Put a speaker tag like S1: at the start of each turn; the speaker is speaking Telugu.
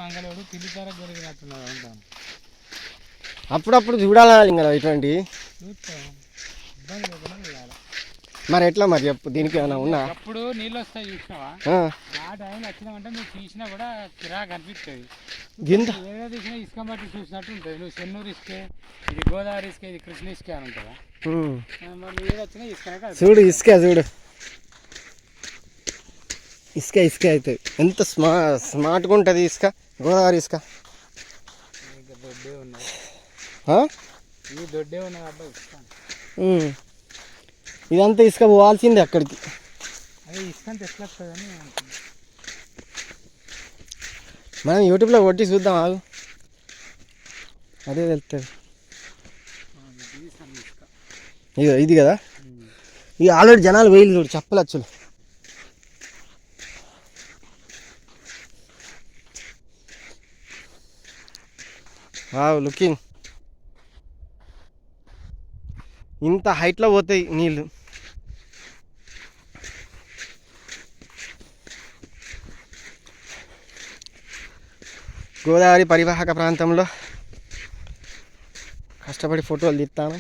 S1: మంగళోడు పిల్లితార జరిగినట్టున్నాడు అంటాను.
S2: అప్పుడప్పుడు చూడాలి ఇంకా ఇటువంటి.
S1: చూస్తాం, ఇబ్బంది లేకుండా చూడాలి.
S2: మరి ఎట్లా మరి చెప్పు, దీనికి ఏమైనా ఉన్నా?
S1: అప్పుడు నీళ్ళు వస్తాయి చూసినావా, ఆ టైంలో వచ్చినామంటే నువ్వు తీసినా కూడా చిరాకు అనిపిస్తుంది.
S2: గింత
S1: ఏదో తీసినా ఇసుక బట్టి చూసినట్టు ఉంటుంది. నువ్వు చెన్నూరు ఇసుకే, ఇది గోదావరి ఇసుకే, ఇది కృష్ణ ఇసుకే అని ఉంటుందా? మరి ఏది వచ్చినా ఇసుక
S2: చూడు, ఇసుక చూడు, ఇసుక ఇసుక అవుతుంది. ఎంత స్మార్ట్గా ఉంటుంది ఇసుక, గోదావరి ఇసుక.
S1: దొడ్డే ఉన్నది,
S2: ఈ
S1: దొడ్డే ఉన్నది అబ్బాయి ఇసుక.
S2: ఇదంతా ఇసుక పోవాల్సిందే అక్కడికి.
S1: అదే ఇసుక అంతా ఎట్లా వస్తుందని
S2: మనం యూట్యూబ్లో కొట్టి చూద్దాం, ఆగు, అదే తెలుస్తుంది. ఇక ఇది కదా, ఇక ఆల్రెడీ జనాలు వేయలు చూడు, చెప్పలచ్చులు. లుకింగ్ ఇంత హైట్లో పోతాయి నీళ్ళు. గోదావరి పరివాహక ప్రాంతంలో కష్టపడి ఫోటోలు తీస్తాను.